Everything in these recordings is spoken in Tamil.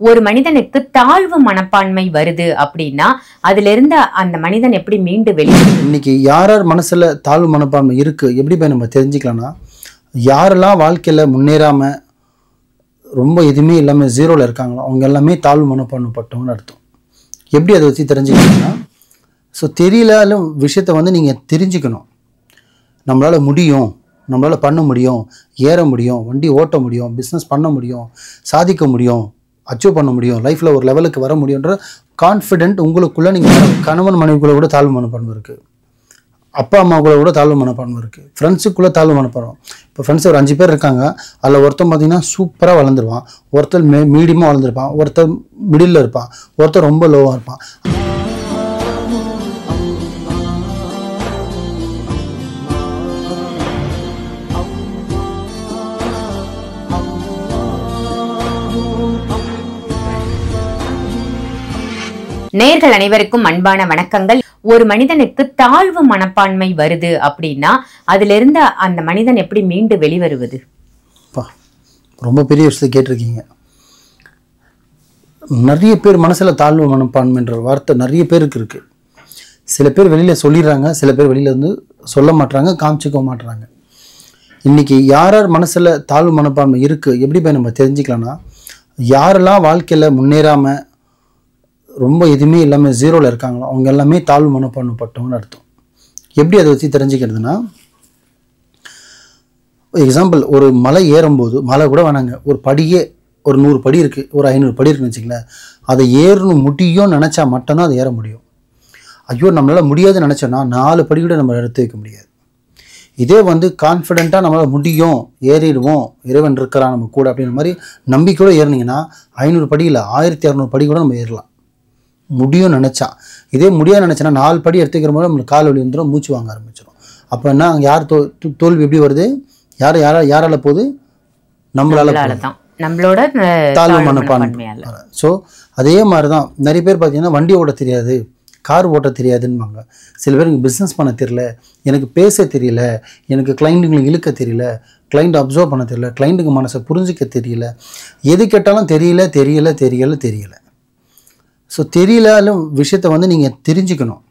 ஒரு மனிதனுக்கு தாழ்வு மனப்பான்மை வருது அப்படின்னா அதுல இருந்து அந்த மனிதன் எப்படி மீண்டு வெளியே? இன்னைக்கு யார் மனசுல தாழ்வு மனப்பான்மை இருக்கு எப்படி போய் நம்ம தெரிஞ்சுக்கலாம்னா, யாரெல்லாம் வாழ்க்கையில முன்னேறாம ரொம்ப எதுவுமே இல்லாம ஜீரோல இருக்காங்களோ அவங்க எல்லாமே தாழ்வு மனப்பான்மை பட்டவங்கன்னு அர்த்தம். எப்படி அதை வச்சு தெரிஞ்சுக்கணும்னா, ஸோ தெரியல விஷயத்த வந்து நீங்க தெரிஞ்சுக்கணும். நம்மளால முடியும், நம்மளால பண்ண முடியும், ஏற முடியும், வண்டி ஓட்ட முடியும், பிஸ்னஸ் பண்ண முடியும், சாதிக்க முடியும், அச்சீவ் பண்ண முடியும், லைஃப்பில் ஒரு லெவலுக்கு வர முடியுன்ற கான்ஃபிடென்ட் உங்களுக்குள்ளே நீங்கள் கணவன் மனைவிக்குள்ளே கூட தாழ்வு மனப்பான்மை இருக்குது, அப்பா அம்மாவுக்குள்ள கூட தாழ்வு மனப்பான்மை இருக்குது, ஃப்ரெண்ட்ஸுக்குள்ளே தாழ்வு மனப்பான்மை. இப்போ ஃப்ரெண்ட்ஸ் ஒரு 5 பேர் இருக்காங்க, அதில் ஒருத்தன் பார்த்தீங்கன்னா சூப்பராக வளர்ந்துருவான், ஒருத்தர் மீடியமாக வளர்ந்துருப்பான், ஒருத்தர் மிடில் இருப்பான், ஒருத்தர் ரொம்ப லோவாக இருப்பான். நேர்கள் அனைவருக்கும் அன்பான வணக்கங்கள். ஒரு மனிதனுக்கு தாழ்வு மனப்பான்மை வருது அப்படின்னா அதுல இருந்து அந்த மனிதன் எப்படி மீண்டு வெளிவருவது? ரொம்ப பெரிய விஷயத்தை கேட்டிருக்கீங்க. நிறைய பேர் மனசுல தாழ்வு மனப்பான்மைன்ற வார்த்தை நிறைய பேருக்கு இருக்கு. சில பேர் வெளியில சொல்லிடுறாங்க, சில பேர் வெளியில வந்து சொல்ல மாட்டாங்க, காமிச்சிக்க மாட்டாங்க. இன்னைக்கு யார் மனசுல தாழ்வு மனப்பான்மை இருக்கு எப்படி போய் நம்ம தெரிஞ்சுக்கலாம்னா, யாரெல்லாம் வாழ்க்கையில முன்னேறாம ரொம்ப எதுவுமே இல்லாமல் ஜீரோவில் இருக்காங்களோ அவங்க எல்லாமே தாழ்வு மனப்பான்மை பட்டவங்கன்னு அர்த்தம். எப்படி அதை வச்சு தெரிஞ்சுக்கிறதுனா, எக்ஸாம்பிள் ஒரு மலை ஏறும்போது, மலை கூட வேணாங்க, ஒரு படியே ஒரு 100 படி இருக்குது, ஒரு 500 படி இருக்குன்னு வச்சுங்களேன், அதை ஏறணும் முடியும்னு நினச்சா மட்டும்தான் அதை ஏற முடியும். ஐயோ நம்மளால் முடியாதுன்னு நினச்சோன்னா 4 படி கூட நம்ம எடுத்து வைக்க முடியாது. இதே வந்து கான்ஃபிடென்ட்டாக நம்மளால் முடியும், ஏறிடுவோம், இறைவன் இருக்கிறான் நம்ம கூட அப்படின்ற மாதிரி நம்பிக்கையோடு ஏறினீங்கன்னா 500 படி இல்லை 1200 படி கூட நம்ம ஏறலாம் முடியும்னு நினச்சா. இதே முடியாது நினச்சேன்னா 4 படி எடுத்துக்கிற போது நம்மளுக்கு கால் வலி வந்துடும், மூச்சு வாங்க ஆரம்பிச்சிடும். அப்போ என்ன, யார் தோல்வி எப்படி வருது, யாரால போகுது, நம்மளால தான், நம்மளோட தாழ்வு மனப்பான்மை. ஸோ அதே மாதிரி தான் நிறைய பேர் பார்த்தீங்கன்னா வண்டி ஓட்ட தெரியாது, கார் ஓட்ட தெரியாதுன்னுவாங்க. சில பேர் எனக்கு பிஸ்னஸ் பண்ண தெரியல, எனக்கு பேச தெரியல, எனக்கு கிளைண்ட்டுங்களுக்கு இழுக்க தெரியல, கிளைண்ட் அப்சர்வ் பண்ண தெரியல, கிளைண்ட்டுக்கு மனசை புரிஞ்சிக்க தெரியல, எது கேட்டாலும் தெரியல தெரியல தெரியல தெரியல. ஸோ தெரியல விஷயத்த வந்து நீங்கள் தெரிஞ்சுக்கணும்.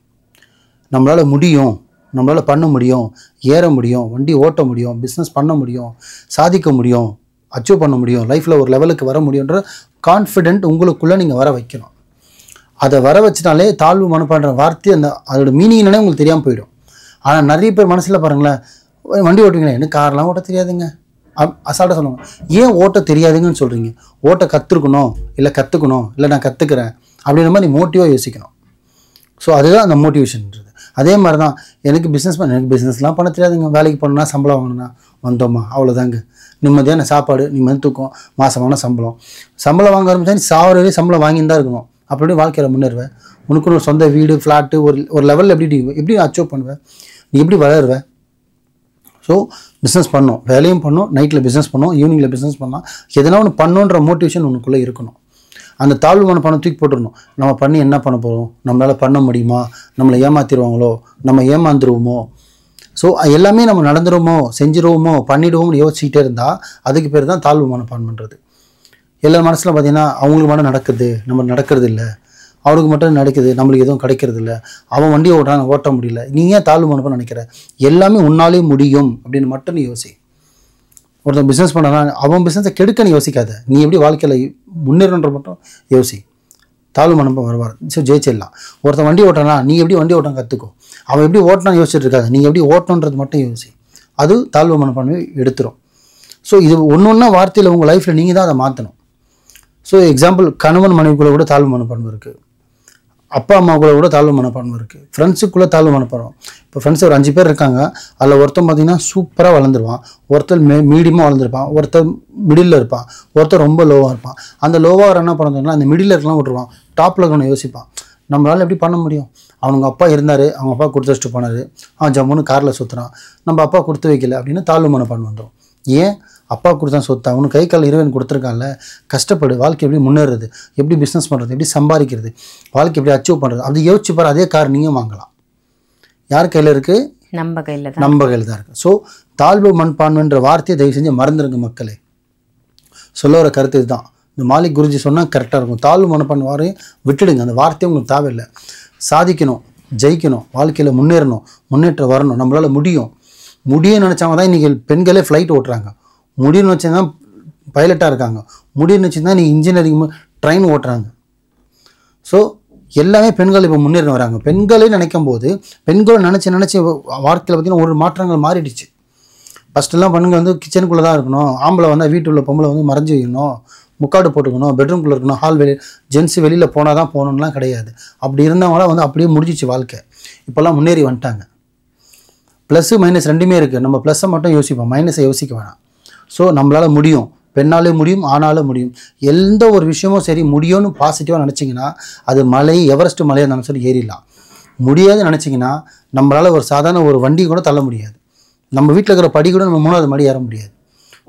நம்மளால் முடியும், நம்மளால் பண்ண முடியும், ஏற முடியும், வண்டி ஓட்ட முடியும், பிஸ்னஸ் பண்ண முடியும், சாதிக்க முடியும், அச்சீவ் பண்ண முடியும், லைஃப்பில் ஒரு லெவலுக்கு வர முடியுன்ற கான்ஃபிடென்ட் உங்களுக்குள்ளே நீங்கள் வர வைக்கணும். அதை வர வச்சுட்டாலே தாழ்வு மனப்பான்ற வார்த்தை அதோட மீனிங் என்னன்னே உங்களுக்கு தெரியாமல் போயிடும். ஆனால் நிறைய பேர் மனசில் பாருங்களேன், வண்டி ஓட்டுவீங்களா, எனக்கு கார்லாம் ஓட்ட தெரியாதுங்க அசால்ட்டாக சொல்லுவாங்க. ஏன் ஓட்ட தெரியாதுங்கன்னு சொல்கிறீங்க? ஓட்ட கற்றுக்கணும், இல்லை கற்றுக்கணும், இல்லை நான் கற்றுக்கிறேன் அப்படின்ற மாதிரி மோட்டிவாக யோசிக்கணும். ஸோ அதுதான் அந்த மோட்டிவேஷன்ன்றது. அதே மாதிரி தான் எனக்கு எனக்கு பிஸ்னஸ்லாம் பண்ண தெரியாதுங்க, வேலைக்கு போனோன்னா சம்பளம் வாங்கினா வந்தோமா அவ்வளோதாங்க, நிம்மதியான சாப்பாடு, நிம்மதி தூக்கம், மாதமான சம்பளம் வாங்க ஆரம்பிச்சா நீ சாவரவே சம்பளம் வாங்கின்னு தான் இருக்கணும். அப்படி வாழ்க்கையில் முன்னேறுவேன். உனக்கு ஒரு சொந்த வீடு, ஃப்ளாட்டு, ஒரு லெவலில் எப்படி அச்சீவ் பண்ணுவேன், நீ எப்படி வளருவேன். ஸோ பிஸ்னஸ் பண்ணோம், வேலையும் பண்ணோம், நைட்டில் பிஸ்னஸ் பண்ணோம், ஈவினிங்கில் பிஸ்னஸ் பண்ணலாம், எதனா ஒன்று பண்ணுன்ற மோட்டிவேஷன் உனக்குள்ளே இருக்கணும். அந்த தாழ்வு மனப்பான்மை தூக்கி போட்டுடணும். நம்ம பண்ணி என்ன பண்ண போகிறோம், நம்மளால் பண்ண முடியுமா, நம்மளை ஏமாத்திடுவாங்களோ, நம்ம ஏமாந்துருவோமோ, ஸோ எல்லாமே நம்ம நடந்துருவோமோ, செஞ்சிருவோமோ, பண்ணிடுவோம்னு யோசிச்சுக்கிட்டே இருந்தால் அதுக்கு பேர் தான் தாழ்வு மனப்பான்மைன்றது. எல்லா மனசில் பார்த்தீங்கன்னா அவங்களுக்கு மட்டும் நடக்குது, நம்ம நடக்கிறது இல்லை, அவனுக்கு மட்டும் நடக்குது, நம்மளுக்கு எதுவும் கிடைக்கிறது இல்லை, அவன் வண்டியை ஓட்ட முடியல, நீ ஏன் தாழ்வு மனப்பான்மை நினைக்கிற, எல்லாமே உன்னாலே முடியும் அப்படின்னு மட்டும் நீ யோசி. ஒருத்தன் பிஸ்னஸ் பண்ணலாம், அவன் பிஸ்னஸை கெடுக்க நீ யோசிக்காத, நீ எப்படி வாழ்க்கையில் முன்னேறன்ற மட்டும் யோசி. தாழ்வு மனப்பான்மை வருவார், ஸோ ஜெயிச்சிடலாம். ஒருத்தன் வண்டி ஓட்டனா நீ எப்படி வண்டி ஓட்டம் கற்றுக்கோ, அவன் எப்படி ஓட்டணும்னு யோசிச்சுட்டு இருக்காது, நீங்கள் எப்படி ஓட்டணுன்றது மட்டும் யோசி. அது தாழ்வு மனப்பான்மை எடுத்துரும். ஸோ இது ஒன்று வார்த்தையில் உங்கள் லைஃப்பில் நீங்கள் தான் அதை மாற்றணும். ஸோ எக்ஸாம்பிள் கணவன் மனைவிக்குள்ளே கூட தாழ்வு மனப்பான்மை இருக்குது, அப்பா அம்மாவுக்குள்ள கூட தாழ்வு மனப்பான்மை இருக்குது, ஃப்ரெண்ட்ஸுக்குள்ளே தாழ்வு மனப்பான்மை. இப்போ ஃப்ரெண்ட்ஸ் ஒரு 5 பேர் இருக்காங்க, அதில் ஒருத்தன் பார்த்தீங்கன்னா சூப்பராக வளர்ந்துருவான், ஒருத்தர் மீடியமாக வளர்ந்துருப்பான், ஒருத்தர் மிடில் இருப்பான், ஒருத்தர் ரொம்ப லோவாக இருப்பான். அந்த லோவாக என்ன பண்ணுறதுனா அந்த மிடில் இருக்கலாம் விட்டுருவான், டாப்பில் இருக்கணும் யோசிப்பான், நம்மளால் எப்படி பண்ண முடியும், அவங்க அப்பா இருந்தார், அவங்க அப்பா கொடுத்து வச்சுட்டு போனார், அவன் ஜம்முன்னு காரில் சுற்றுறான், நம்ம அப்பா கொடுத்து வைக்கல அப்படின்னு தாழ்வு மனப்பான்மை வந்துடும். ஏன், அப்பா கொடுத்தா சொத்தா, அவனுக்கு கை கால் இறைவன் கொடுத்துருக்கான்ல, கஷ்டப்படு, வாழ்க்கை எப்படி முன்னேறது, எப்படி பிஸ்னஸ் பண்ணுறது, எப்படி சம்பாதிக்கிறது, வாழ்க்கை எப்படி அச்சீவ் பண்ணுறது, அப்படி யோசிச்சு பாரு. அதே கார் நீங்கள் வாங்கலாம், யார் கையில் இருக்குது, நம்ம கையில் தான் இருக்குது. ஸோ தாழ்வு மனப்பான்மைன்ற வார்த்தையை தயவு செஞ்சு மறந்துடுங்க மக்களே. சொல்ல வர கருத்து இதுதான். இந்த மாலிக் குருஜி சொன்னால் கரெக்டாக இருக்கும். தாழ்வு மனப்பான்மை வாரையும் விட்டுடுங்க. அந்த வார்த்தையும் உங்களுக்கு தேவையில்லை. சாதிக்கணும், ஜெயிக்கணும், வாழ்க்கையில் முன்னேறணும், முன்னேற்றம் வரணும், நம்மளால் முடியும். முடியும்னு நினச்சவங்க தான் இன்றைக்கி பெண்களே ஃப்ளைட் ஓட்டுறாங்க. முடியும்னு வச்சு தான் பைலட்டாக இருக்காங்க. முடியும்னு வச்சு தான் இன்றைக்கி இன்ஜினியரிங் ட்ரெயின் ஓட்டுறாங்க. ஸோ எல்லாமே பெண்கள் இப்போ முன்னேறி வராங்க. பெண்களே நினைக்கும் போது பெண்களை நினச்சி வாழ்க்கையில் பார்த்திங்கன்னா ஒரு மாற்றங்கள் மாறிடுச்சு. ஃபஸ்ட்டெல்லாம் பெண்கள் வந்து கிச்சனுக்குள்ளே தான் இருக்கணும், ஆம்பளை வந்தால் வீட்டுள்ள பொம்பளை வந்து மறைஞ்சு வைக்கணும், முக்காடு போட்டுக்கணும், பெட்ரூம்குள்ளே இருக்கணும், ஹால் ஜென்ஸ் வெளியில் போனால் தான் போகணுன்னுலாம் கிடையாது. அப்படி இருந்தவங்களாம் வந்து அப்படியே முடிஞ்சிச்சு வாழ்க்கை. இப்போல்லாம் முன்னேறி வந்துட்டாங்க. ப்ளஸ்ஸு மைனஸ் ரெண்டுமே இருக்குது. நம்ம ப்ளஸ்ஸை மட்டும் யோசிப்போம், மைனஸை யோசிக்க வேணாம். ஸோ நம்மளால் முடியும், பெண்ணாலே முடியும், ஆனாலும் முடியும். எந்த ஒரு விஷயமும் சரி முடியும்னு பாசிட்டிவாக நினச்சிங்கன்னா அது மலை எவரெஸ்ட் மலையாக இருந்தாலும் சரி ஏறிடலாம். முடியாதுன்னு நினச்சிங்கன்னா நம்மளால் ஒரு சாதாரண ஒரு வண்டி கூட தள்ள முடியாது. நம்ம வீட்டில் இருக்கிற படி கூட நம்ம 3வது மாடி ஏற முடியாது.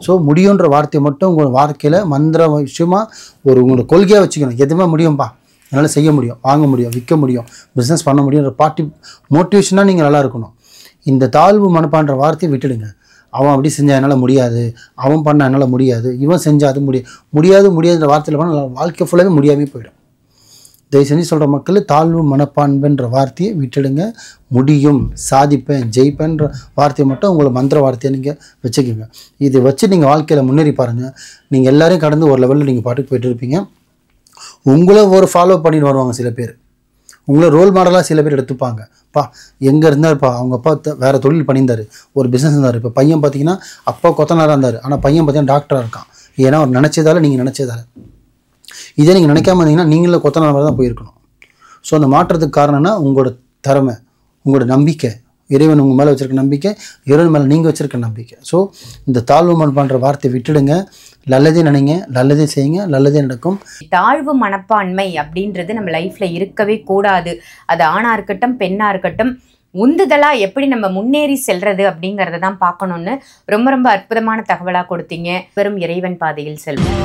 ஸோ முடியுன்ற வார்த்தையை மட்டும் உங்கள் வாழ்க்கையில் மந்திர விஷயமாக உங்களோட கொள்கையாக வச்சுக்கணும். எதுவுமே முடியும்பா, என்னால் செய்ய முடியும், வாங்க முடியும், விற்க முடியும், பிஸ்னஸ் பண்ண முடியுன்ற மோட்டிவேஷனாக நீங்கள் நல்லா இருக்கணும். இந்த தாழ்வு மனப்பான்ற வார்த்தையை விட்டுடுங்க. அவன் அப்படி செஞ்சால் என்னால் முடியாது, அவன் பண்ண என்னால் முடியாது, இவன் செஞ்சால் அது முடியாதுன்ற வார்த்தையில் பண்ணால் வாழ்க்கை ஃபுல்லாகவே முடியாமே போயிடும். தயவு செஞ்சு சொல்கிற மக்கள் தாழ்வு மனப்பான்புன்ற வார்த்தையை விட்டுடுங்க. முடியும், சாதிப்பேன், ஜெயிப்பேன்ற வார்த்தையை மட்டும் உங்களை மந்திர வார்த்தையை நீங்கள் வச்சுக்கோங்க. இதை வச்சு நீங்கள் வாழ்க்கையில் முன்னேறி பாருங்கள். நீங்கள் எல்லோரையும் கடந்து ஒரு லெவலில் நீங்கள் பாட்டுக்கு போய்ட்டு இருப்பீங்க. உங்களை ஒரு ஃபாலோ பண்ணிட்டு வருவாங்க சில பேர். உங்களை ரோல் மாடலாக சில பேர் எடுத்துப்பாங்க. எங்கே இருந்தார்ப்பா, அவங்க அப்பா வேறு தொழில் பண்ணியிருந்தார், ஒரு பிஸ்னஸ் இருந்தார். இப்போ பையன் பார்த்தீங்கன்னா அப்பா கொத்தனாராக இருந்தார், ஆனால் பையன் பார்த்தீங்கன்னா டாக்டராக இருக்கான். ஏன்னா அவர் நினச்சதால, நீங்கள் நினச்சதால. இதே நீங்கள் நினைக்காம இருந்தீங்கன்னா நீங்களே கொத்தனாராக தான் போயிருக்கணும். ஸோ அந்த மாற்றத்துக்கு காரணம்னா உங்களோட திறமை, உங்களோட நம்பிக்கை, இறைவன் உங்கள் மேலே வச்சுருக்க நம்பிக்கை, இறைவன் மேலே நீங்கள் வச்சுருக்க நம்பிக்கை. ஸோ இந்த தாழ்வு மனப்பான்ற வார்த்தையை விட்டுடுங்க. நல்லதே நினைங்க, நல்லதே செய்யுங்க, நல்லதே நடக்கும். தாழ்வு மனப்பான்மை அப்படின்றது நம்ம லைஃப்ல இருக்கவே கூடாது. அது ஆணா இருக்கட்டும், பெண்ணா இருக்கட்டும், உந்துதலா எப்படி நம்ம முன்னேறி செல்றது அப்படிங்கறத தான் பார்க்கணும்னு ரொம்ப ரொம்ப அற்புதமான தகவலா கொடுத்தீங்க. வெறும் இறைவன் பாதையில் செல்வோம்.